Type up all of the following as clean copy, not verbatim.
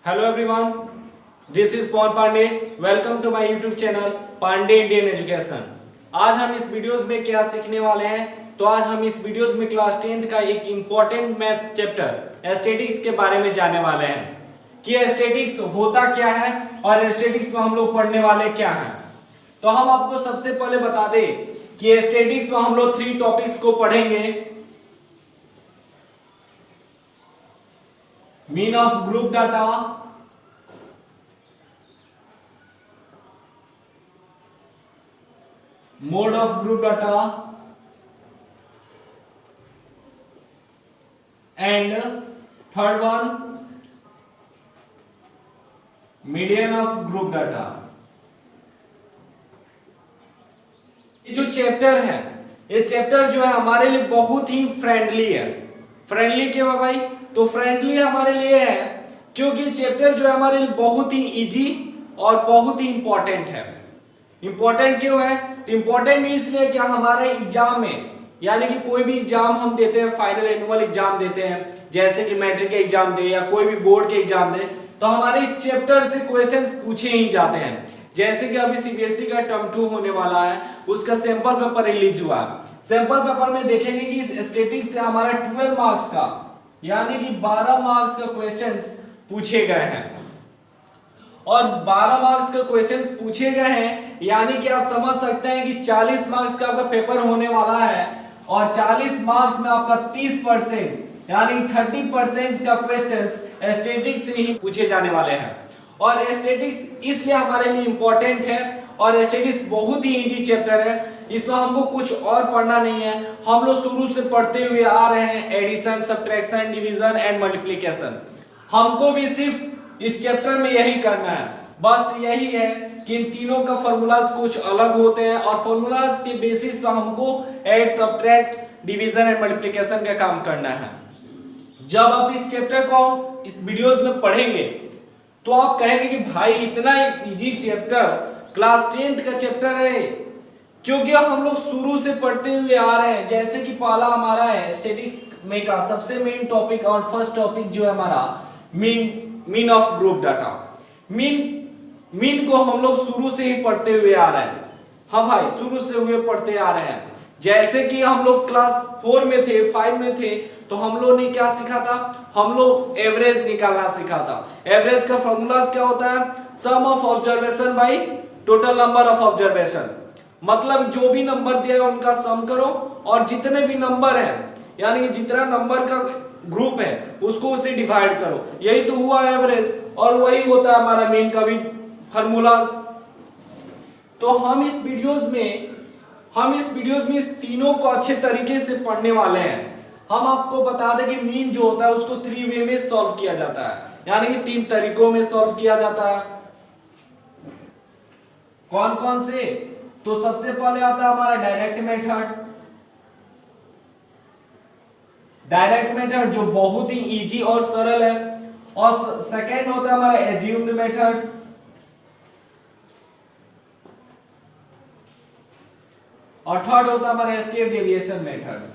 Hello everyone, this is Pawan Pandey. Welcome to my YouTube channel Pandey Indian education. आज हम इस videos में क्या सीखने वाले हैं, तो आज हम इस वीडियोस में क्लास 10th का एक इम्पोर्टेंट मैथ्स चैप्टर एस्थेटिक्स के बारे में जानने वाले हैं कि एस्थेटिक्स होता क्या है और एस्थेटिक्स में हम लोग पढ़ने वाले क्या हैं। तो हम आपको सबसे पहले बता दें कि एस्थेटिक्स में हम लोग 3 टॉपिक्स को पढ़ेंगे। Mean of group data, mode of group data and third one median of group data. ये जो चैप्टर है, ये चैप्टर जो है हमारे लिए बहुत ही फ्रेंडली है। फ्रेंडली क्यों है भाई? तो फ्रेंडली हमारे लिए है क्योंकि चैप्टर जो है हमारे लिए बहुत ही इजी और बहुत ही इंपॉर्टेंट है। इंपॉर्टेंट क्यों है? तो इंपॉर्टेंट इसलिए कि हमारे एग्जाम में, यानी कि कोई भी एग्जाम हम देते हैं, फाइनल एनुअल एग्जाम देते हैं, जैसे कि मैट्रिक के एग्जाम दे या कोई भी बोर्ड के एग्जाम दे, तो हमारे इस चैप्टर से क्वेश्चंस पूछे ही जाते हैं। जैसे कि अभी सीबीएसई का टर्म 2 होने वाला है, उसका सैंपल पेपर रिलीज हुआ। सैंपल पेपर में देखेंगे कि इस स्टैटिस्टिक्स से हमारा 12 मार्क्स का, यानी कि 12 मार्क्स का क्वेश्चंस पूछे गए हैं। और 12 मार्क्स का क्वेश्चंस पूछे गए हैं, यानी कि आप समझ सकते हैं कि 40 मार्क्स का आपका पेपर होने वाला है और 40 मार्क्स में आपका 30% यानी 30% का क्वेश्चंस स्टैटिस्टिक्स से ही पूछे जाने वाले हैं। और स्टैटिस्टिक्स इसलिए हमारे लिए इंपॉर्टेंट है और स्टैटिस्टिक्स बहुत ही इजी चैप्टर है। इसमें हमको कुछ और पढ़ना नहीं है, हम लोग शुरू से पढ़ते हुए आ रहे हैं addition, subtraction, division and multiplication. हमको भी सिर्फ इस चैप्टर में यही करना है, बस यही है कि इन तीनों का फॉर्मूलाज कुछ अलग होते हैं और फॉर्मूलाज के बेसिस पर हमको add, subtract, division and multiplication का काम करना है। जब आप इस चैप्टर को इस वीडियोस में पढ़ेंगे तो आप कहेंगे कि भाई इतना इजी चैप्टर, क्लास 10th का चैप्टर है, क्योंकि हम लोग शुरू से पढ़ते हुए आ रहे हैं। जैसे कि पहला हमारा है स्टैटिस्टिक्स में का सबसे मेन टॉपिक और फर्स्ट टॉपिक जो है हमारा mean of group data. Mean को हम लोग शुरू से ही पढ़ते हुए आ रहे हैं। हाँ भाई, शुरू से हुए पढ़ते आ रहे हैं। जैसे कि हम लोग क्लास 4 में थे, 5 में थे, तो हम लोग ने क्या सीखा था? हम लोग एवरेज निकालना सीखा था। एवरेज का फॉर्मूला क्या होता है? Sum of observation by total number of observation. मतलब जो भी नंबर दिया है उनका सम करो और जितने भी नंबर है, यानी कि जितना नंबर का ग्रुप है उसको उसे डिवाइड करो। यही तो हुआ एवरेज और वही होता है हमारा मीन का भी फॉर्मूलाज। तो हम इस वीडियोस में इस तीनों को अच्छे तरीके से पढ़ने वाले हैं। हम आपको बता दें कि मीन जो होता है उसको 3 वे में सॉल्व किया जाता है, यानी कि 3 तरीकों में सॉल्व किया जाता है। कौन कौन से? तो सबसे पहले आता है हमारा डायरेक्ट मेथड जो बहुत ही इजी और सरल है। और सेकेंड होता है हमारा एज्यूम्ड मेथड। और थर्ड होता है हमारा step deviation method.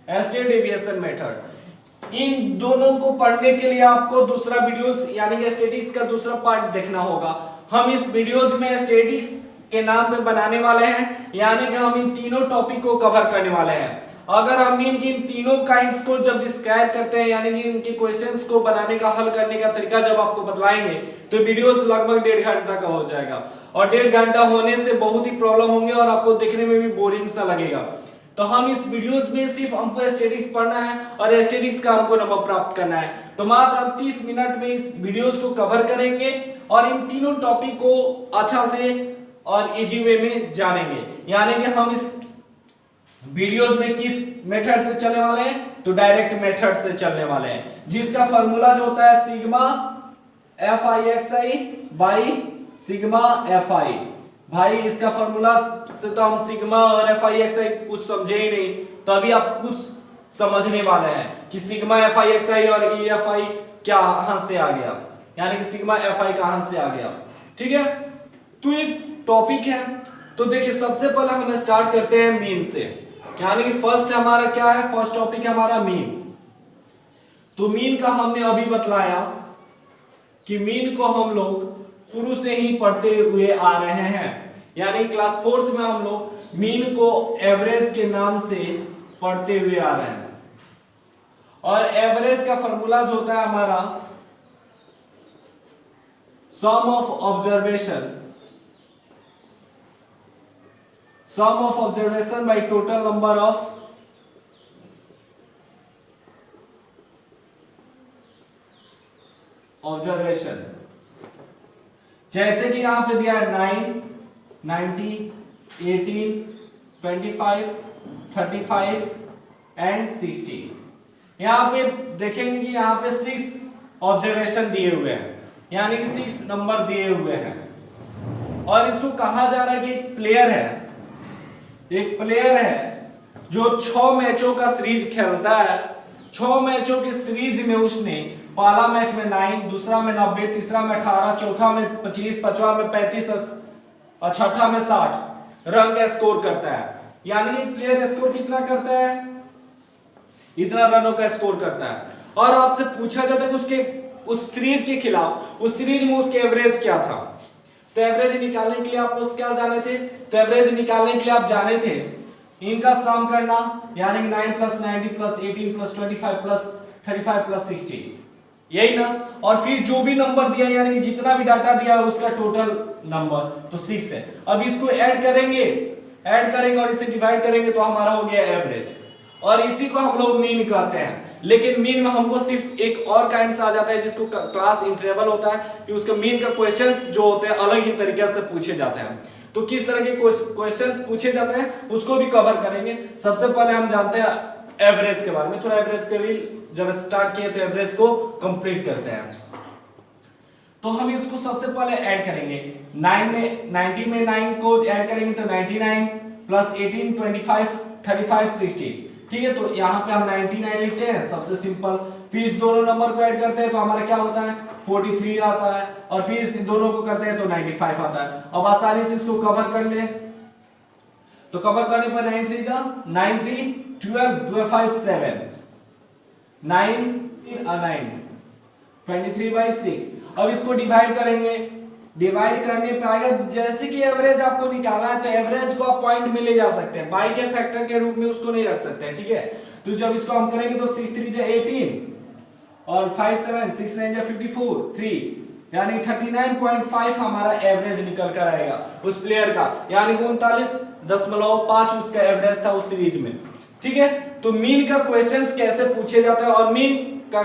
Step deviation method, इन दोनों को पढ़ने के लिए आपको दूसरा वीडियोस यानी कि स्टैटिस्टिक्स का दूसरा पार्ट देखना होगा। हम इस वीडियोस में स्टैटिस्टिक्स के नाम पे बनाने वाले हैं, यानी कि हम इन तीनों टॉपिक को कवर करने वाले हैं। अगर हम इनकी इन तीनों काइंड्स को जब डिस्क्राइब करते हैं, यानी कि इनके क्वेश्चंस को बनाने का, हल करने का तरीका जब आपको बतलाएंगे, तो वीडियोस लगभग 1.5 घंटा का हो जाएगा। और 1.5 घंटा होने से बहुत ही प्रॉब्लम होंगे और आपको देखने में भी बोरिंग सा लगेगा। तो हम इस वीडियोस में सिर्फ हमको स्टैटिस्टिक्स पढ़ना है और स्टैटिस्टिक्स का हमको नंबर प्राप्त करना है। तो मात्र हम 30 मिनट में इस वीडियोस को कवर करेंगे और इन तीनों टॉपिक को अच्छा से और इजी वे में जानेंगे। यानी कि हम इस वीडियोस में किस मेथड से चलने वाले हैं? तो डायरेक्ट मेथड से चलने वाले हैं, जिसका फॉर्मूला जो होता है sigma FIXI by sigma FI। भाई इसका फॉर्मूला से तो हम सिग्मा और FIXI कुछ समझे ही नहीं, तो अभी आप कुछ समझने वाले हैं कि सिग्मा FIXI और EFI कहां से आ गया, यानी कि सिग्मा FI कहां से आ गया। ठीक है, तो ये टॉपिक है। तो देखिए सबसे पहले हम स्टार्ट करते हैं मीन से। यानी कि फर्स्ट हमारा क्या है, फर्स्ट टॉपिक है हमारा मीन। तो मीन का हमने अभी बतलाया कि मीन को हम लोग शुरू से ही पढ़ते हुए आ रहे हैं, यानी क्लास 4th में हम लोग मीन को एवरेज के नाम से पढ़ते हुए आ रहे हैं। और एवरेज का फॉर्मूला जो होता है हमारा sum of observation by total number of observation. जैसे कि यहां पे दिया है 9, 90, 18, 25, 35 एंड 60। यहां पे देखेंगे कि यहां पे 6 ऑब्जर्वेशन दिए हुए हैं, यानी कि 6 नंबर दिए हुए हैं। और इसको कहा जा रहा है कि एक प्लेयर है जो 6 मैचों का सीरीज खेलता है। 6 मैचों के सीरीज में उसने पहला मैच में 9, दूसरा में 90, तीसरा में 18, चौथा में 25, पांचवा में 35 और छठा में 60 रन का स्कोर करता है। यानी प्लेयर स्कोर कितना करता है, इतना रनों का स्कोर करता है। और आपसे पूछा जाता है कि उसके उस सीरीज के खिलाफ उस सीरीज में उसके एवरेज क्या था। तो एवरेज निकालने के लिए आप लोग क्या जाने थे, तो एवरेज निकालने के लिए आप जाने थे इनका सम करना, यानी कि 9 + 90 + 18 + 25 + 35 + 60, यही ना। और फिर जो भी नंबर दिया, यानी कि जितना भी डाटा दिया है उसका टोटल नंबर तो 6 है। अब इसको ऐड करेंगे और इसे डिवाइड करेंगे तो हमारा हो गया एवरेज। और इसी को हम लोग मीन कहते हैं। लेकिन मीन में हमको सिर्फ एक और काइंड से आ जाता है जिसको क्लास इंटरवल होता है, कि उसका मीन का क्वेश्चंस जो होते हैं अलग ही तरीके से पूछे जाते हैं। तो किस तरह के क्वेश्चंस पूछे जाते हैं उसको भी कवर करेंगे। सबसे पहले हम जानते हैं एवरेज के बारे में, थोड़ा एवरेज के भी जब स्टार्ट किए तो एवरेज को कंप्लीट करते हैं। तो हम इसको सबसे पहले ऐड करेंगे 90 में 9 को ऐड करेंगे तो 99 + 18, 25, 35, 60। ठीक है, तो यहाँ पे हम 99 लिखते हैं, सबसे सिंपल। फिर इस दोनों नंबर को ऐड करते हैं तो हमारा क्या होता है 43 आता है। और फिर इस दोनों को करते हैं तो 95 आता है। अब आसानी से इसको कवर कर ले, तो कवर करने पर 9 3 जा 9 3 12 12 5 7 9 9 23/6। अब इसको डिवाइड करेंगे, डिवाइड करने पे आएगा, जैसे कि एवरेज आपको निकालना है तो एवरेज को आप पॉइंट में ले जा सकते हैं, बाई के फैक्टर के रूप में उसको नहीं रख सकते हैं। ठीक है, तो जब इसको हम करेंगे तो 6 3 जा 18 और 5 7 6 9 जा 54 3, यानी 39.5 हमारा एवरेज निकल कर आएगा उस प्लेयर का, यानी 39.5 उसका एवरेज था उस सीरीज में। ठीक है, तो मीन का क्वेश्चंस कैसे पूछे जाते हैं और मीन का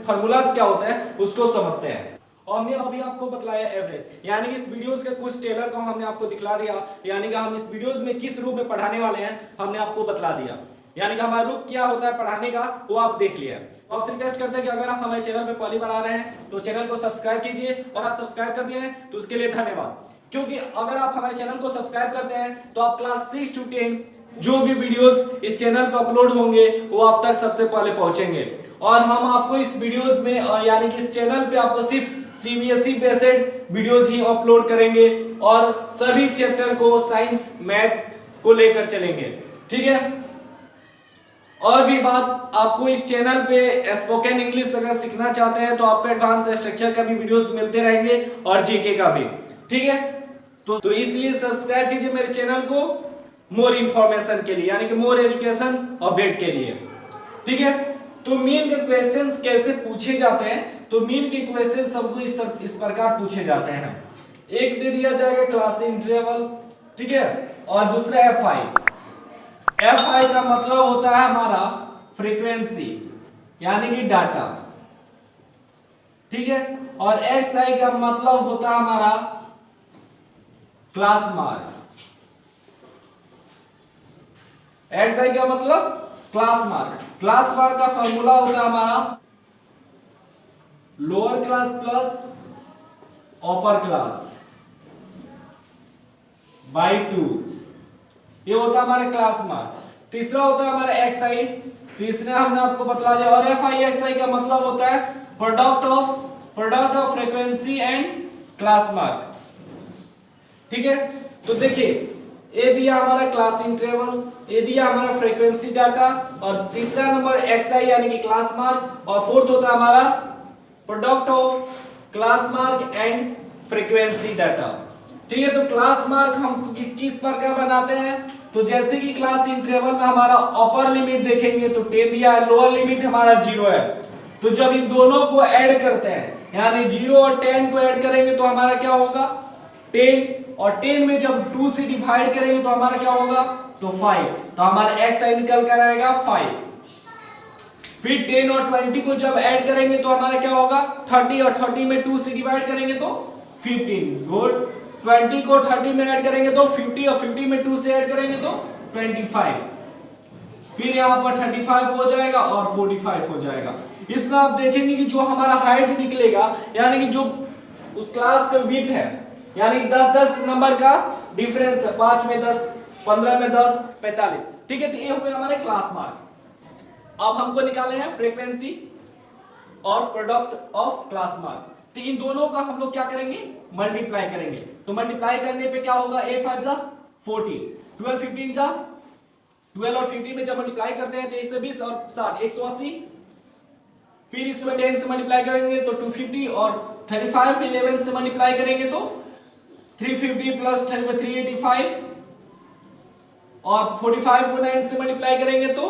फॉर्मूलाज क्या होता है उसको समझते हैं। और हमने अभी आपको बतलाया एवरेज, यानी कि इस वीडियोस के कुछ टेलर को हमने आपको दिखला दिया, यानी कि हम इस वीडियोस में किस रूप में पढ़ाने वाले हैं हमने आपको बतला दिया, यानी कि हमारा रूप क्या होता है पढ़ाने का वो आप देख लिया। तो आपसे रिक्वेस्ट करते हैं कि अगर आप हमारे चैनल पे पहली बार आ रहे हैं तो चैनल को सब्सक्राइब कीजिए, और आप सब्सक्राइब कर दिए हैं तो उसके लिए धन्यवाद। क्योंकि अगर आप हमारे चैनल को सब्सक्राइब करते हैं तो आप क्लास 6 to 10 जो भी वीडियोस इस चैनल पर अपलोड होंगे वो आप तक सबसे पहले पहुंचेंगे। और हम आपको इस वीडियोस में यानी कि इस चैनल पे आपको सिर्फ CBSE बेस्ड वीडियोस ही अपलोड करेंगे और सभी चैप्टर को साइंस मैथ्स को लेकर चलेंगे। ठीक है, और भी बात, आपको इस चैनल पे स्पोकन इंग्लिश अगर सीखना चाहते हैं तो आपको एडवांस स्ट्रक्चर का भी वीडियोस मिलते रहेंगे और जीके का भी। ठीक है, तो इसलिए सब्सक्राइब कीजिए मेरे चैनल को मोर इंफॉर्मेशन के लिए, यानी कि मोर एजुकेशन अपडेट के लिए। ठीक है, तो मीन के क्वेश्चंस कैसे पूछे जाते हैं, तो मीन के क्वेश्चन सबको इस प्रकार पूछे जाते हैं। एक दे दिया जाएगा क्लास इंटरवल, ठीक है, और दूसरा एफ आई का मतलब होता है हमारा फ्रीक्वेंसी यानी कि डाटा। ठीक है, और एक्स आई का मतलब होता है हमारा क्लास मार्क। एक्स आई का मतलब क्लास मार्क। क्लास मार्क का फॉर्मूला होता है हमारा lower class plus upper class by 2, ये होता है हमारा क्लास मार्क। तीसरा होता है हमारा एक्स आई, तीसरा हमने आपको बता दिया। और एफ आई एक्स आई का मतलब होता है product of frequency and class mark. ठीक है, तो देखिए ए दिया हमारा क्लास इंटरवल, ए दिया हमारा फ्रीक्वेंसी डाटा, और तीसरा नंबर एक्सआई यानी कि क्लास मार्क, और फोर्थ होता है हमारा product of class mark and frequency data. ठीक है, तो क्लास मार्क हम किस प्रकार बनाते हैं, तो जैसे कि क्लास इंटरवल में हमारा अपर लिमिट देखेंगे तो 10 दिया है, लोअर लिमिट हमारा 0 है। तो जब इन दोनों को ऐड करते हैं यानी 0 और 10 को ऐड करेंगे तो हमारा क्या होगा 10, और 10 में जब 2 से डिवाइड करेंगे तो हमारा क्या होगा तो 5, तो हमारा एक्सआई निकल कर आएगा 5। फिर 10 और 20 को जब ऐड करेंगे तो हमारा क्या होगा 30, और 30 में 2 से डिवाइड करेंगे तो 15। गुड, 20 को 30 में ऐड करेंगे तो 50, और 50 में 2 से ऐड करेंगे तो 25। फिर यहाँ पर 35 हो जाएगा और 45 हो जाएगा। इसमें आप देखेंगे कि जो हमारा हाइट निकलेगा यानी कि जो उस क्लास का विड्थ है यानी 10-10 नंबर का डिफरेंस है, 5 में 10, 15 में 10, 45। ठीक है, तो ये हुए हमारे क्लास मार्क। अब हमको निकाले हैं फ्रीक्वेंसी और प्रोडक्ट ऑफ क्लास मार्क। तो इन दोनों का हम लोग क्या करेंगे मल्टीप्लाई करेंगे। तो मल्टीप्लाई करने पे क्या होगा 8 5 जा 40, 12 15 जा 12 और 15 में जब मल्टीप्लाई करते हैं तो 120 और 60 180। फिर इसमें 10 से मल्टीप्लाई करेंगे तो 250, और 35 में 11 से मल्टीप्लाई करेंगे तो 350 प्लस 385, और 45 को 9 से मल्टीप्लाई करेंगे तो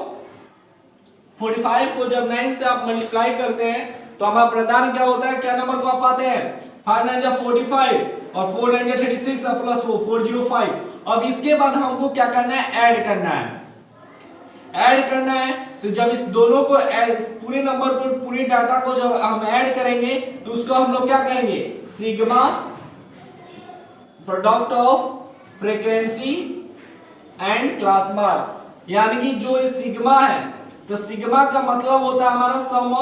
45 को जब 9 से आप मल्टीप्लाई करते हैं तो हमारा प्रदान क्या होता है, क्या नंबर को आप पाते हैं 5 9 जा 45 और 4 9 जा 36 और प्लस 405। अब इसके बाद हमको क्या करना है ऐड करना है, ऐड करना है। तो जब इस दोनों को इस पूरे नंबर को पूरे डाटा को जब हम ऐड करेंगे तो उसको हम लोग क्या करेंगे sigma product of frequency and class mark. यानी कि जो ये सिग्मा है तो सिग्मा का मतलब होता है हमारा सम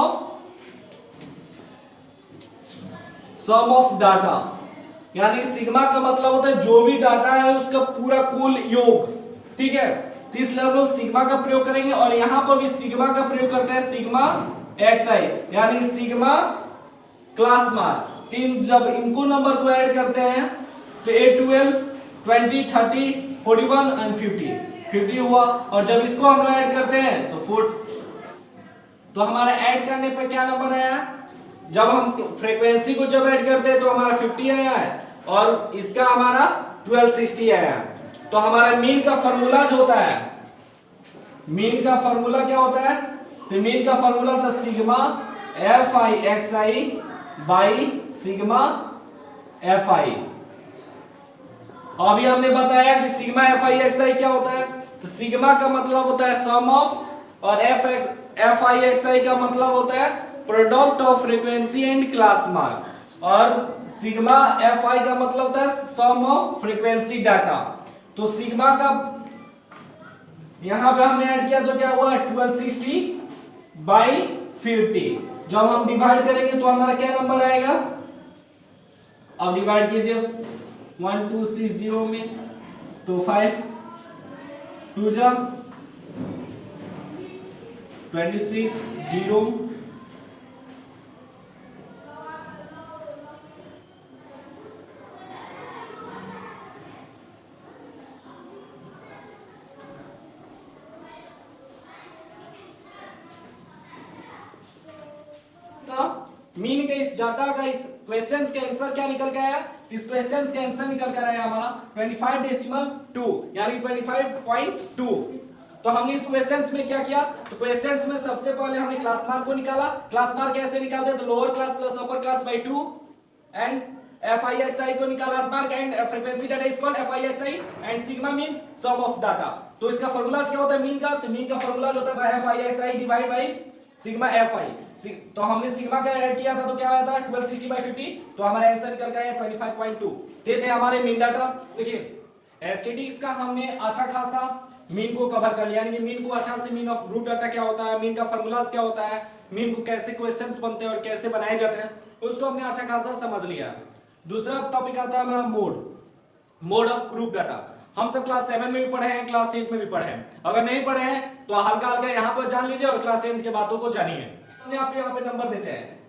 ऑफ डाटा, यानी सिग्मा का मतलब होता है जो भी डाटा है उसका पूरा कुल योग। ठीक है, तो इसलिए हम लोग सिग्मा का प्रयोग करेंगे, और यहां पर भी सिग्मा का प्रयोग करते हैं सिग्मा एक्सआई यानी सिग्मा क्लास मार्क। तीन जब इनको नंबर को ऐड करते हैं तो 8 12 20 30 41 एंड 50 हुआ, और जब इसको हम लोग ऐड करते हैं तो 4। तो हमारा ऐड करने पे क्या नंबर आया, जब हम फ्रीक्वेंसी को जब ऐड करते हैं तो हमारा 50 आया है, और इसका हमारा 1260 आया है। तो हमारा मीन का फॉर्मूला जो होता है, मीन का फॉर्मूला क्या होता है, तो मीन का फॉर्मूला था sigma F I X I by sigma F I. अभी हमने बताया कि सिग्मा एफ आई एक्स आई क्या होता है, तो सिग्मा का मतलब होता है सम ऑफ, और एफ आई एक्स आई का मतलब होता है product of frequency and class mark, और सिग्मा एफ आई का मतलब होता है सम ऑफ फ्रीक्वेंसी डाटा। तो सिग्मा का यहां पे हमने ऐड किया तो क्या हुआ 1260 बाई 50। जब हम डिवाइड करेंगे तो हमारा क्या नंबर आएगा, अब डिवाइड कीजिए 1260 में तो 5 2 जा 26 0 मीन के इस डाटा का इस क्वेश्चंस के आंसर क्या निकल के आया, इस क्वेश्चंस के आंसर निकल कर आया हमारा 25.2 यानी 25.2। तो हमने इस क्वेश्चंस में क्या किया, तो क्वेश्चंस में सबसे पहले हमने क्लास मार्क को निकाला। क्लास मार्क कैसे निकालते हैं, तो lower class plus upper class by 2 and F I X I को निकाला class mark and frequency data is called F I X I and sigma means sum of data. तो इसका फार्मूला क्या होता है मीन का, तो मीन का फार्मूला होता है F I X I divide by sigma F I. तो हमने सिग्मा का ऐड किया था तो क्या आया था 1260 बाय 50, तो हमारा आंसर निकल कर आया 25.2। ये थे हमारे मीन डाटा। देखिए एसटीडीज का हमने अच्छा खासा मीन को कवर कर लिया, यानी कि मीन को अच्छा से मीन ऑफ ग्रुप डाटा क्या होता है, मीन का फार्मूलाज क्या होता है, मीन को कैसे क्वेश्चंस बनते हैं और कैसे बनाए जाते हैं, उसको हमने अच्छा खासा समझ लिया। दूसरा टॉपिक आता है हमारा मोड ऑफ ग्रुप डाटा। हम सब क्लास 7 में भी पढ़े हैं, क्लास 8 में भी पढ़े हैं। अगर नहीं पढ़े हैं तो हल्का हल्का यहाँ पर जान लीजिए और क्लास 10 के बातों को जानिए। हमने आप यहाँ पे नंबर देते हैं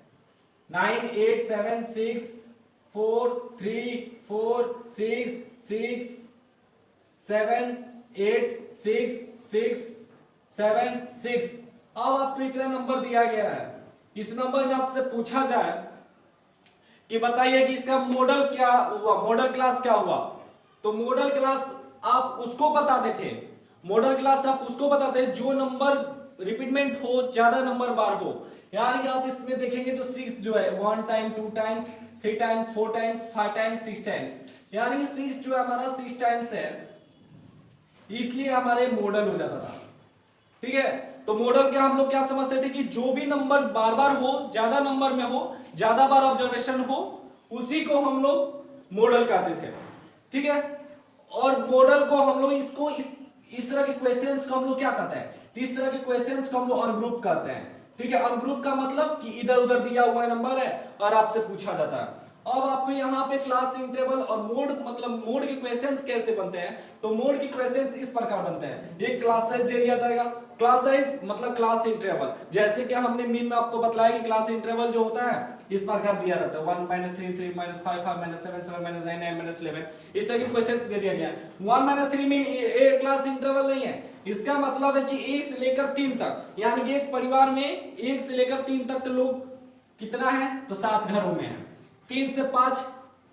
9 8 7 6 4 3 4 6 6 7 8 6 6 7 6। अब आपको इतना नंबर दिया गया है, इस नंबर में आपसे पूछा जाए कि बताइए कि इसका मॉडल क्या हुआ, मॉडल क्लास क्या हुआ, तो मॉडल क्लास आप उसको बताते थे, मॉडल क्लास आप उसको बताते थे जो नंबर रिपीटमेंट हो, ज्यादा नंबर बार हो। यानी कि आप इसमें देखेंगे तो 6 जो है 1 time 2 times 3 times 4 times 5 times 6 times, यानी कि 6 जो है हमारा 6 टाइम्स है, इसलिए हमारे मॉडल हो जाता था। ठीक है, तो मॉडल क्या हम लोग क्या समझते थे कि जो भी नंबर बार बार हो, ज्यादा नंबर में हो, ज्यादा बार ऑब्जर्वेशन हो, उसी को हम लोग मॉडल कहते थे। ठीक है, और मॉडल को हम लोग इसको इस तरह के क्वेश्चंस को हम लोग क्या कहते हैं, इस तरह के क्वेश्चंस को हम लोग अनग्रुप कहते हैं। ठीक है, अनग्रुप का मतलब कि इधर उधर दिया हुआ नंबर है और आपसे पूछा जाता है। अब आपको यहाँ पे क्लास इंटरवल और मोड, मतलब मोड के क्वेश्चंस कैसे बनते हैं, तो मोड के क्वेश्चंस इस प्रकार बनते हैं। एक क्लास साइज दे दिया जाएगा, क्लास साइज मतलब क्लास इंटरवल, जैसे कि हमने मीन में आपको बताया कि क्लास इंटरवल जो होता है इस प्रकार दिया रहता है 1 - 3 3 - 5 5 - 7 7 - 9 9 - 11, इस तरह के क्वेश्चंस दे दिया गया है। 1 - 3 मीन एक क्लास इंटरवल नहीं है, इसका मतलब है कि 1 से लेकर 3 तक, यानी कि एक परिवार में 1 से लेकर 3 तक लोग कितना है, तो 7 घरों में है। 3 से 5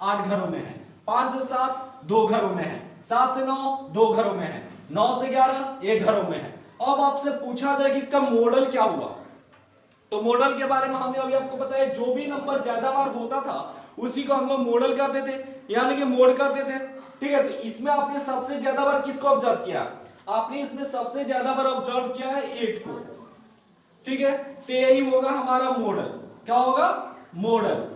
8 घरों में है, 5 से 7 2 घरों में है, 7 से 9 2 घरों में है, 9 से 11 1 घरों में है। अब आपसे पूछा जाए कि इसका मॉडल क्या हुआ, तो मॉडल के बारे में हमने अभी आपको बताया, जो भी नंबर ज्यादा बार होता था उसी को हम लोग मॉडल कहते थे, यानी कि मोड कहते थे। ठीक है, तो इसमें आपने सबसे ज्यादा बार किसको ऑब्जर्व किया, आपने इसमें सबसे ज्यादा बार ऑब्जर्व किया है 8 को। ठीक है, तो यही होगा हमारा मॉडल, क्या होगा, मॉडल।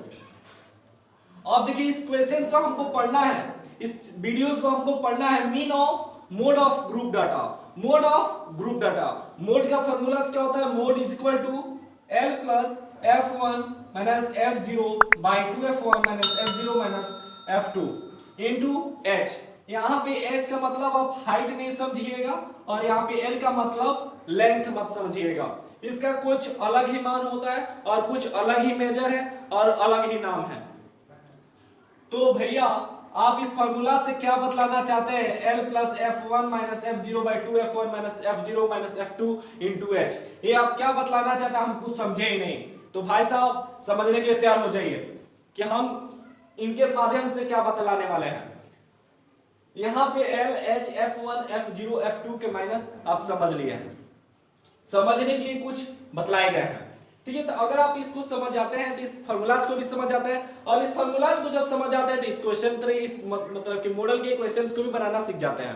अब देखिए इस क्वेश्चन को हमको पढ़ना है, इस वीडियोस को हमको पढ़ना है, mean of mode of group data, mode of group data. Mode का फॉर्मूला क्या होता है, mode is equal to L plus F1 minus F0 by 2F1 minus F0 minus F2 into H। यहाँ पे H का मतलब आप हाइट नहीं समझिएगा और यहाँ पे L का मतलब लेंथ मत समझिएगा, इसका कुछ अलग ही मान होता है और कुछ अलग ही मेजर है और अलग ही नाम है। तो भैया आप इस फॉर्मूला से क्या बतलाना चाहते हैं, L plus F1 minus F0 by 2F1 minus F0 minus F2 into H, ये आप क्या बतलाना चाहते हैं, हम कुछ समझे ही नहीं। तो भाई साहब समझने के लिए तैयार हो जाइए कि हम इनके माध्यम से क्या बतलाने वाले हैं। यहां पे L H F1 F0 F2 के माइनस आप समझ लिए हैं, समझने के लिए कुछ बतलाए गए हैं। ठीक है, तो अगर आप इसको समझ जाते हैं तो इस फॉर्मूलाज को भी समझ जाते हैं, और इस फॉर्मूलाज को जब समझ जाते हैं तो इस क्वेश्चन मतलब कि मॉडल के क्वेश्चंस को भी बनाना सीख जाते हैं।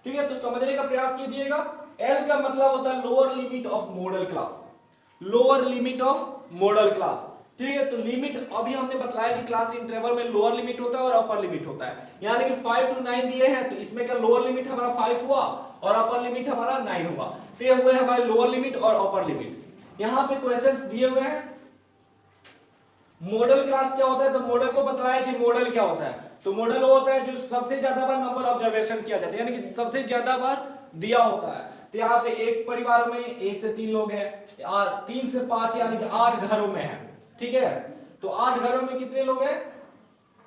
ठीक है, तो समझने का प्रयास कीजिएगा। L का मतलब होता है lower limit of model class, lower limit of model class. ठीक है, तो लिमिट अभी हमने बताया कि क्लास इंटरवल में लोअर लिमिट होता है और अपर लिमिट होता है, यानी कि 5 to 9 दिए हैं, तो इसमें का लोअर लिमिट हमारा 5 हुआ और अपर लिमिट हमारा 9 हुआ, तो ये हुए हमारे लोअर लिमिट और अपर लिमिट। यहां पे क्वेश्चंस दिए हुए हैं, मॉडल क्लास क्या होता है, तो मॉडल को बताया कि मॉडल क्या होता है, तो मॉडल वो होता है जो सबसे ज्यादा बार नंबर ऑब्जर्वेशन किया जाता है, यानी कि सबसे ज्यादा बार दिया होता है। तो यहाँ पे एक परिवार में 1 से 3 लोग हैं, 3 से 5 यानी कि 8 घरों में है। ठीक है, तो 8 घरों में कितने लोग हैं,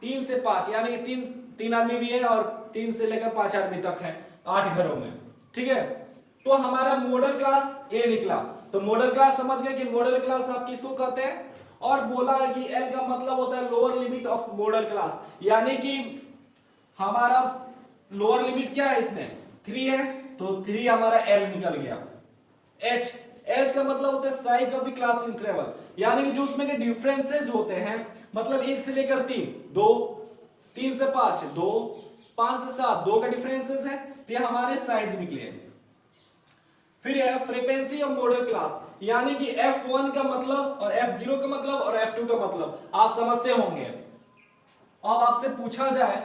3 से 5 यानी कि 3 आदमी भी है और 3 से लेकर 5 आदमी तक है 8 घरों में। ठीक है, तो हमारा मॉडल क्लास ए निकला। तो मॉडल क्लास समझ गए कि मॉडल क्लास आप किसको कहते हैं, और बोला है कि L का मतलब होता है lower limit of model class, यानी कि हमारा लोअर लिमिट क्या है, इसमें 3 है, तो 3 हमारा L निकल गया। H का मतलब होता है size of the class interval, यानी कि जो उसमें के डिफरेंसेस होते हैं, मतलब 1 से लेकर 3 2, 3 से 5 2, 5 से 7 2 का डिफरेंसेस है, तो ये हमारे साइज निकले। फिर है फ्रीक्वेंसी ऑफ मॉडल क्लास, यानी कि F1 का मतलब और F0 का मतलब और F2 का मतलब आप समझते होंगे। अब आपसे पूछा जाए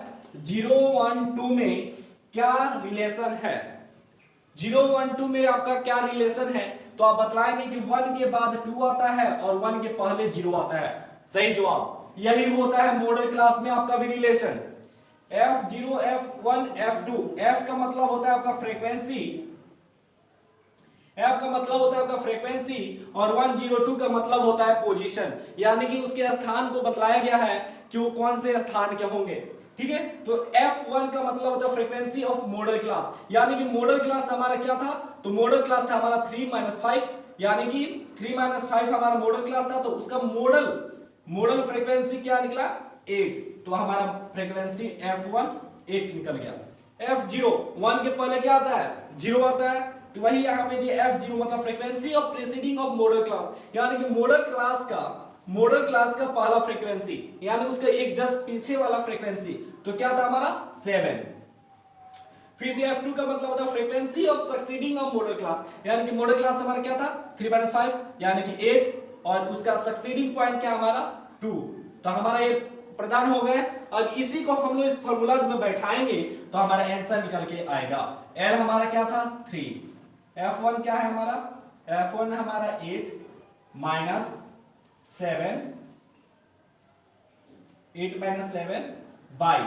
0 1 2 में क्या रिलेशन है, 0 1 2 में आपका क्या रिलेशन है, तो आप बतलाएंगे कि 1 के बाद 2 आता है और 1 के पहले 0 आता है। सही जवाब, यही होता है मॉडल क्लास में आपका भी relation. F0 F1 F2, F का मतलब होता है आपका फ्रीक्वेंसी, F का मतलब होता है आपका फ्रीक्वेंसी, और 102 का मतलब होता है पोजीशन, यानी कि उसके स्थान को बतलाया गया है कि वो कौन से स्थान के होंगे। ठीक है। तो F1 का मतलब होता है फ्रीक्वेंसी ऑफ मॉडल क्लास, यानी कि मॉडल क्लास हमारा क्या था, तो मॉडल क्लास था हमारा 3 - 5, यानी कि 3 - 5 हमारा मॉडल क्लास था, तो उसका मॉडल फ्रीक्वेंसी क्या निकला 8, तो हमारा फ्रीक्वेंसी F1 8 निकल गया। F0 1 के पहले क्या आता है 0 आता है, तो वही यहाँ पे दिया F0 मतलब frequency of preceding of model class, यानी कि मॉडल क्लास का पहला फ्रीक्वेंसी, यानी उसका एक जस्ट पीछे वाला फ्रीक्वेंसी, तो क्या था हमारा 7। फिर दिया F2 का मतलब होता है frequency of succeeding of model class, यानी कि मॉडल क्लास हमारा क्या था 3 - 5 यानी कि 8, और उसका सक्सीडिंग पॉइंट क्या हमारा 2, तो हमारा ये प्रदान हो गए। अब इसी को हम लोग इस फॉर्मूलाज में बैठाएंगे तो हमारा आंसर निकल के आएगा। L हमारा क्या था 3, F1 क्या है हमारा, F1 हमारा 8 माइनस 7, 8 - 7 बाई,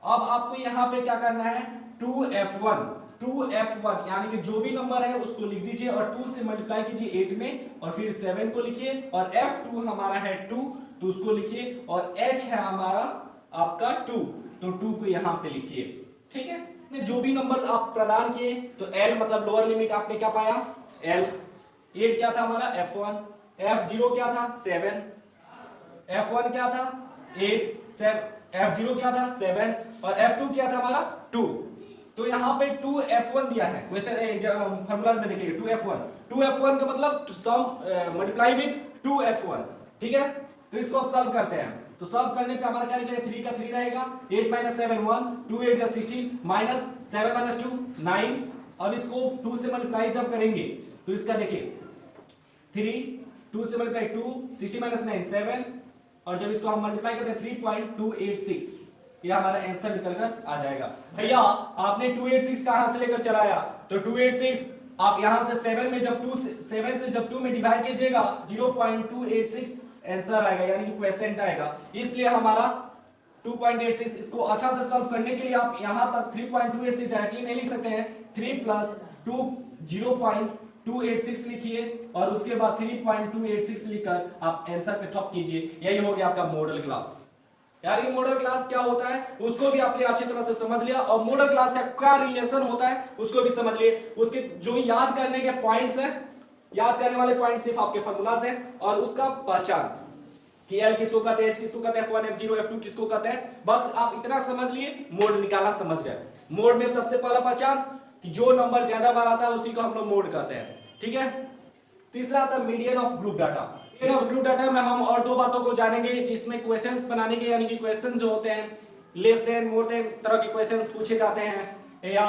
अब आपको यहां पे क्या करना है 2F1 यानी कि जो भी नंबर है उसको लिख दीजिए और 2 से मल्टीप्लाई कीजिए 8 में, और फिर 7 को लिखिए, और F2 हमारा है 2 तो उसको लिखिए, और H है हमारा आपका 2 तो 2 को यहां पे लिखिए, ठीक है। जो भी नंबर आप प्रदान किए, तो L मतलब लोअर लिमिट आपने क्या पाया L, 8 क्या था हमारा F1, F0 क्या था 7, F1 क्या था 8, F0 क्या था 7, और F2 क्या था हमारा 2, तो यहाँ पे 2F1 दिया है क्वेश्चन फॉर्मूला में देखिए 2F1 का मतलब सम मल्टीप्लाई विद 2F1, ठीक है। तो इसको अब सॉल्व करते हैं, तो सॉल्व करने पे हमारा क्या निकलेगा 3 का 3 रहेगा, 8 - 7 1, 2 8 16 माइनस 7 - 2 9, अब इसको 2 से मल्टीप्लाई जब करेंगे तो इसका देखिए 3, 2 से मल्टीप्लाई 2, 60 - 9 7, और जब इसको हम मल्टीप्लाई करते हैं 3.286, ये हमारा आंसर निकल कर आ जाएगा। भैया आपने 286 कहां से लेकर चलाया, तो 286 आप यहां से 7 में जब 7 से जब 2 में डिवाइड कीजिएगा 0.286 आंसर आएगा, यानी कि क्वेश्चन आएगा, इसलिए हमारा 2.86। इसको अच्छा से सॉल्व करने के लिए आप यहां तक 3.286 डायरेक्टली नहीं लिख सकते हैं, 3 + 2 0.286 लिखिए, और उसके बाद 3.286 लिखकर आप आंसर पे थप कीजिए, यही हो गया आपका मॉडल क्लास। यार ये मॉडल क्लास क्या होता है उसको भी आपने अच्छी तरह से समझ लिया, और मॉडल क्लास का क्या रिलेशन होता है उसको भी समझ लिए। उसके जो याद करने के पॉइंट्स हैं, याद करने वाले पॉइंट सिर्फ आपके फॉर्मूलास हैं, और उसका पहचान कि L किसको कहते हैं, H किसको कहते हैं, F1 F0 F2 किसको कहते हैं, बस आप इतना समझ लिए, मोड निकालना समझ गए। मोड में सबसे पहला पहचान कि जो नंबर ज्यादा बार आता है उसी को हम लोग मोड कहते हैं, ठीक है। तीसरा आता है median of group data. Median of group data में हम और दो बातों को जानेंगे, जिसमें क्वेश्चंस बनाने के, यानी कि क्वेश्चन जो होते हैं लेस देन मोर देन तरह के क्वेश्चंस पूछे जाते हैं, या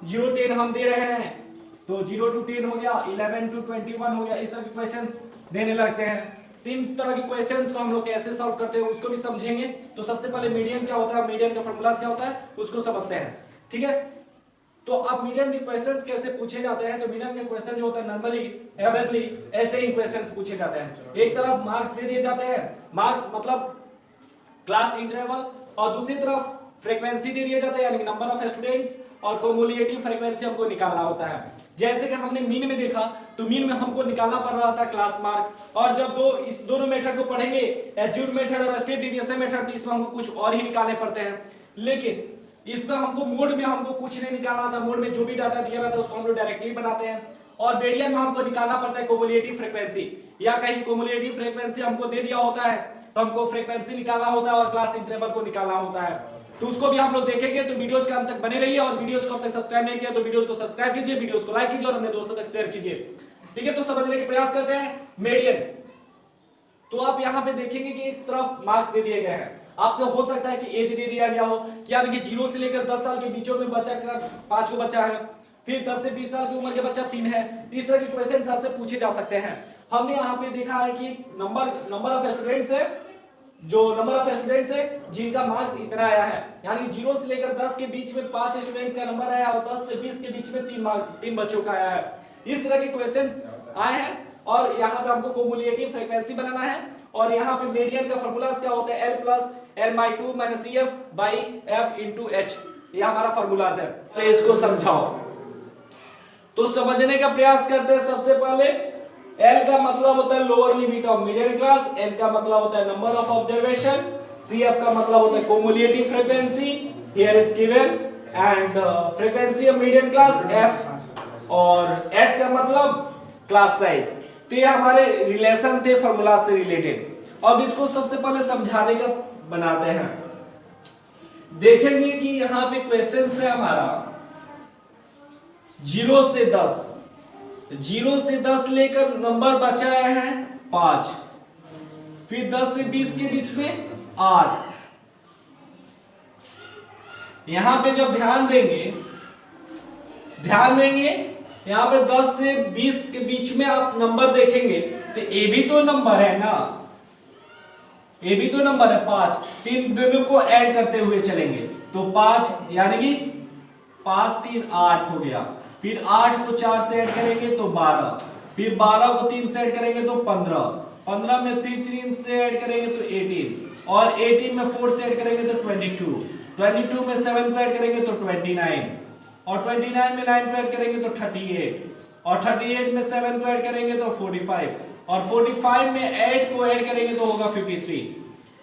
0 10 हम दे रहे हैं तो 0 to 10 हो गया, 11 to 21 हो गया, इस तरह के क्वेश्चंस देने लगते हैं। तीन तरह के क्वेश्चंस को हम लोग कैसे सॉल्व करते हैं उसको भी समझेंगे। तो सबसे पहले मीडियन क्या होता है, मीडियन का फॉर्मूला क्या होता है उसको समझते हैं, ठीक है। तो अब मीडियन के क्वेश्चंस कैसे पूछे जाते हैं, तो मीडियन के क्वेश्चन जो होता है नॉर्मली एवरेजली ऐसे ही क्वेश्चंस पूछे जाते हैं। एक तरफ मार्क्स दे दिए जाते हैं, मार्क्स मतलब क्लास इंटरवल, और दूसरी तरफ फ्रीक्वेंसी दे दिया जाता है, यानी कि नंबर ऑफ स्टूडेंट्स, और क्युमुलेटिव फ्रीक्वेंसी हमको निकालना होता है। जैसे कि हमने मीन में देखा, तो मीन में हमको निकालना पड़ रहा था क्लास मार्क, और जब इस दोनों मेथड को पढ़ेंगे, एज्यूड मेथड और स्टेप डिविएशन मेथड, तो इसमें हमको कुछ और ही निकालने पड़ते हैं। लेकिन इसमें हमको मोड में हमको कुछ नहीं निकालना था, मोड में जो भी डाटा दिया रहता है उसको हम लोग डायरेक्टली बनाते हैं। और बेडियन में हमको निकालना पड़ता है क्युमुलेटिव फ्रीक्वेंसी, या कहीं क्युमुलेटिव फ्रीक्वेंसी हमको दे दिया होता है तो हमको फ्रीक्वेंसी निकालना होता है और क्लास इंटरवल को निकालना होता है। तो उसको भी हम लोग देखेंगे, तो वीडियोस के अंत तक बने रहिए, और वीडियोस को अब तक सब्सक्राइब नहीं किया तो वीडियोस को सब्सक्राइब कीजिए, वीडियोस को लाइक कीजिए और अपने दोस्तों तक शेयर कीजिए, ठीक है। तो समझने के प्रयास करते हैं मीडियन। तो आप यहाँ पे देखेंगे कि इस तरफ मार्क्स दे दिए गए हैं, आपसे हो सकता है कि एज दे दिया गया हो, क्या देखिए 0 से लेकर 10 साल के बीचों में बच्चा का 5 को बच्चा है, फिर 10 से 20 साल की उम्र के बच्चा 3 है। इस तरह के क्वेश्चन आपसे पूछे जा सकते हैं। हमने यहाँ पे देखा है कि नंबर ऑफ स्टूडेंट्स है, जो नंबर ऑफ स्टूडेंट्स है जिनका मार्क्स इतना आया है, यानी 0 से लेकर 10 के बीच में 5 स्टूडेंट्स का नंबर आया, और 10 से 20 के बीच में 3 बच्चों का आया है। इस तरह के क्वेश्चंस आए हैं, और यहाँ पे हमको क्युमुलेटिव फ्रीक्वेंसी बनाना है, और यहाँ पे मीडियन का फॉर्मूला क्या होता है L + L/2 - CF/F × H, ये हमारा फॉर्मूलाज है। तो इसको समझाओ, तो समझने का प्रयास करते हैं। सबसे पहले L का मतलब होता है lower limit of median class, N का मतलब होता है नंबर ऑफ ऑब्जर्वेशन, CF का मतलब होता है cumulative frequency, here is given and frequency of medium class f और h का मतलब क्लास साइज। तो ये हमारे रिलेशन थे फार्मूला से रिलेटेड। अब इसको सबसे पहले समझाने का बनाते हैं। देखेंगे कि यहां पे क्वेश्चन है हमारा 0 से 10, 0 से 10 लेकर नंबर बचाया है 5, फिर 10 से 20 के बीच में 8। यहां पे जब ध्यान देंगे यहां पे 10 से 20 के बीच में आप नंबर देखेंगे तो ए भी तो नंबर है ना, ए भी तो नंबर है 5। इन दोनों को ऐड करते हुए चलेंगे तो 5 यानी कि 5 3 8 हो गया। फिर 8 को 4 से ऐड करेंगे तो 12, फिर 12 को 3 से ऐड करेंगे तो 15, 15 में फिर 3 से ऐड करेंगे तो 18, और 18 में 4 से ऐड करेंगे तो 22, 22 में 7 को ऐड करेंगे तो 29, और 29 में 9 को ऐड करेंगे तो 38, और 38 में 7 को ऐड करेंगे तो 45, और 45 में 8 को ऐड करेंगे तो होगा 53।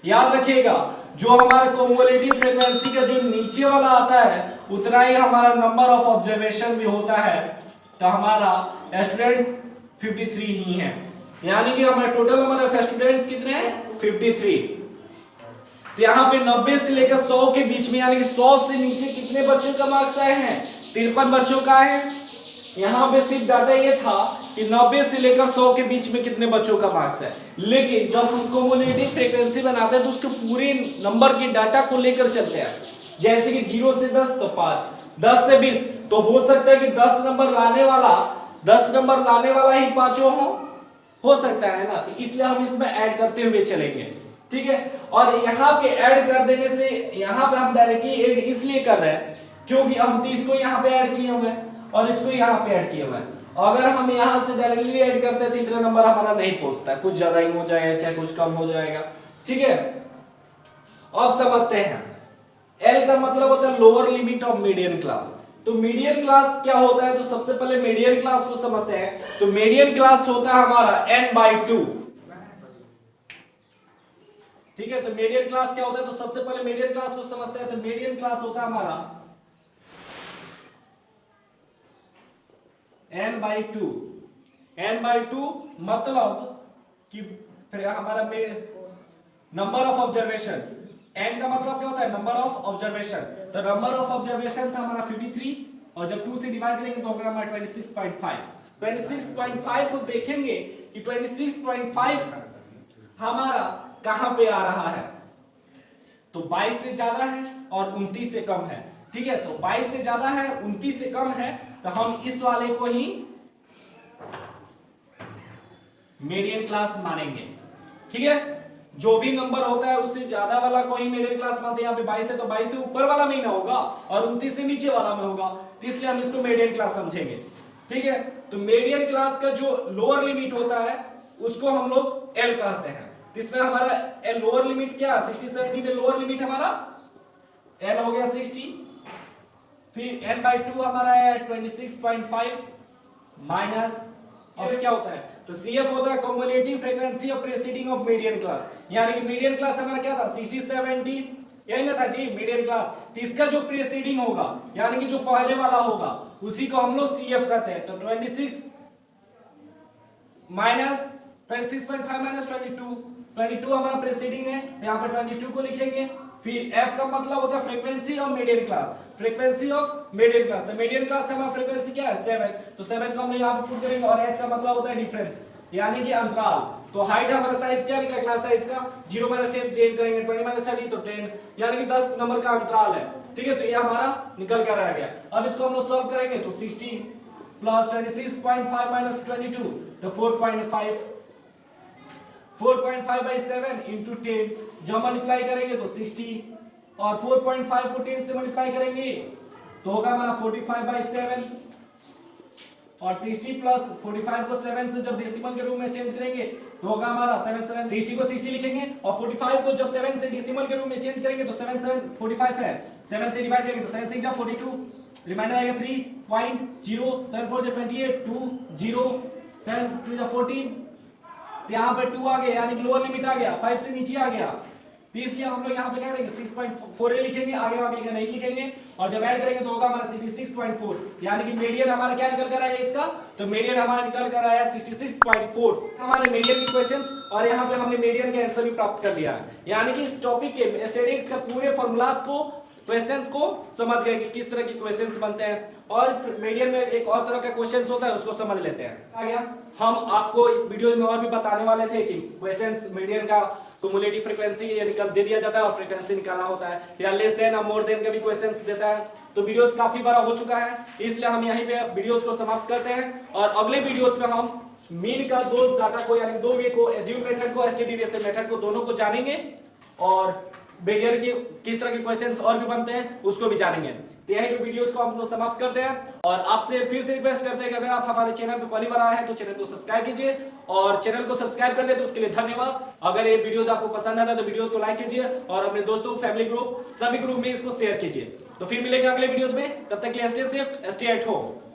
याद रखिएगा जो हमारा कॉम्युलेटिव फ्रीक्वेंसी का जो नीचे वाला आता है उतना ही हमारा नंबर ऑफ ऑब्जर्वेशन भी होता है। तो हमारा स्टूडेंट्स 53 ही है, यानी कि हमारा टोटल नंबर ऑफ स्टूडेंट्स कितने हैं 53। तो यहाँ पे 90 से लेकर 100 के बीच में यानी कि 100 से नीचे कितने बच्चों का मार्क्स आए हैं 53 बच्चों का है। यहाँ पे सिर्फ डाटा ये था कि 90 से लेकर 100 के बीच में कितने बच्चों का मार्क्स है, लेकिन जब हम कॉम्युलेटिव फ्रीक्वेंसी बनाते हैं तो उसके पूरे नंबर के डाटा को लेकर चलते हैं। जैसे कि 0 से 10 तो 5, 10 से 20 तो हो सकता है कि 10 नंबर लाने वाला ही पांचों हो सकता है ना, तो इसलिए हम इसमें ऐड करते हुए चलेंगे, ठीक है। और यहाँ पे ऐड कर देने से यहाँ पे हम डायरेक्टली ऐड इसलिए कर रहे हैं क्योंकि हम 30 को यहाँ पे ऐड किए हुए हैं और इसको यहाँ पे ऐड किए हुए हैं। अगर हम यहाँ से डायरेक्टली ऐड करते तो इतना नंबर हमारा नहीं पहुंचता, कुछ ज्यादा ही हो जाएगा चाहे कुछ कम हो जाएगा, ठीक है। अब समझते हैं एल का मतलब होता है lower limit of median class. तो मीडियन क्लास क्या होता है, तो सबसे पहले मीडियन क्लास को समझते हैं। तो मीडियन क्लास होता है हमारा n/2, ठीक है। तो मीडियन क्लास क्या होता है, तो सबसे पहले मीडियन क्लास को समझते हैं। तो मीडियन क्लास होता है हमारा n/2, n/2 मतलब कि हमारा नंबर ऑफ ऑब्जर्वेशन, n का मतलब क्या होता है नंबर ऑफ ऑब्जर्वेशन। तो नंबर ऑफ ऑब्जर्वेशन था हमारा 53 और जब 2 से डिवाइड करेंगे तो होगा हमारा 26.5। 26.5 को देखेंगे कि 26.5 हमारा कहां पे आ रहा है, तो 22 से ज्यादा है और 29 से कम है, ठीक है। तो 22 से ज्यादा है 29 से कम है तो हम इस वाले को ही मीडियन क्लास मानेंगे, ठीक है। जो भी नंबर होता है उससे ज्यादा वाला को ही मीडियन क्लास मानते हैं। यहाँ पे 22 है तो 22 से ऊपर वाला में ना होगा और 29 से नीचे वाला में होगा, तो इसलिए हम इसको मीडियन क्लास समझेंगे, ठीक है। तो मीडियन क्लास का जो लोअर लिमिट होता है उसको हम लोग एल कहते हैं। इसमें हमारा लोअर लिमिट क्या 60 70 में लोअर लिमिट हमारा एल हो गया 60, फिर n/2 हमारा है 26.5 माइनस ऑफ क्या होता है, तो CF होता है cumulative frequency of preceding of median class. यानी कि मीडियन क्लास हमारा क्या था 60 70 यही ना था जी मीडियन क्लास। तो इसका जो प्रीसीडिंग होगा यानी कि जो पहले वाला होगा उसी को हम लोग CF कहते हैं। तो 26 माइनस 26.5 माइनस 22 हमारा प्रीसीडिंग है, यहाँ पे 22 को लिखेंगे। फिर F का मतलब होता है frequency of median class, frequency of median class. तो मीडियन क्लास का हमारा फ्रीक्वेंसी क्या है 7, तो 7 को हम यहाँ पे पुट करेंगे। और H का मतलब होता है डिफरेंस यानी कि अंतराल। तो हाइट हमारा साइज क्या निकला क्लास साइज का 0 - 10 चेंज करेंगे 20 - 30 तो 10 यानी कि 10 नंबर का अंतराल है, ठीक है। तो ये हमारा निकल कर आ गया। अब इसको हम लोग सॉल्व करेंगे तो 60 प्लस 26.5 माइनस 22 तो 4.5 4.5/7 इंटू 10 जब मल्टीप्लाई करेंगे तो 60 और 4.5 को 10 से मल्टीप्लाई करेंगे तो होगा हमारा 45/7 और 60 प्लस 45 को 7 से जब डेसिमल के रूप में चेंज करेंगे तो होगा हमारा 7 7 60 को 60 लिखेंगे और 45 को जब 7 से डेसिमल के रूप में चेंज करेंगे तो 7 7 45 है, 7 से डिवाइड करेंगे तो 7 6 42 रिमाइंडर आएगा 3.0 7 4 28 2 0 7 2 14। तो यहाँ पे 2 आ गया यानी कि लोअर लिमिट आ गया 5 से नीचे आ गया तो इसलिए हम लोग यहाँ पे क्या करेंगे 6.4 लिखेंगे, आगे का नहीं लिखेंगे, और जब ऐड करेंगे तो होगा हमारा 66.4, यानी कि मीडियन हमारा क्या निकल कर आया इसका, तो मीडियन हमारा निकल कर आया 66.4 हमारे मीडियन के क्वेश्चंस, और यहाँ पे हमने मीडियन के आंसर भी प्राप्त कर लिया है। यानी कि इस टॉपिक के स्टैटिस्टिक्स का पूरे फॉर्मूलास को, क्वेश्चंस को समझ गए कि किस तरह के क्वेश्चंस बनते हैं, और मीडियन में एक और तरह का क्वेश्चंस होता है उसको समझ लेते हैं। आ गया। हम आपको इस वीडियो में और भी बताने वाले थे कि क्वेश्चंस मीडियन का क्युमुलेटिव फ्रीक्वेंसी ये निकल दे दिया जाता है और फ्रीक्वेंसी निकालना होता है, या लेस देन और मोर देन के भी क्वेश्चंस देता है। तो वीडियोस काफी बड़ा हो चुका है, इसलिए हम यहीं पे वीडियोस को समाप्त करते हैं, और अगले वीडियोस में हम मीन का दो डाटा को, यानी दो वे को, एजीव मेथड को, एसटीडीवीएसए मेथड को, दोनों को जानेंगे, और मीडियन के किस तरह के क्वेश्चंस और भी बनते हैं उसको भी जानेंगे। तो यही पे वीडियोस को हम लोग समाप्त करते हैं, और आपसे फिर से रिक्वेस्ट करते हैं कि अगर आप हमारे चैनल पे पहली बार आए हैं तो चैनल को सब्सक्राइब कीजिए, और चैनल को सब्सक्राइब कर ले तो उसके लिए धन्यवाद। अगर ये वीडियोस आपको पसंद आता है तो वीडियोस को लाइक कीजिए, और अपने दोस्तों, फैमिली ग्रुप, सभी ग्रुप में इसको शेयर कीजिए। तो फिर मिलेंगे अगले वीडियोस में, तब तक के लिए stay safe, stay at home.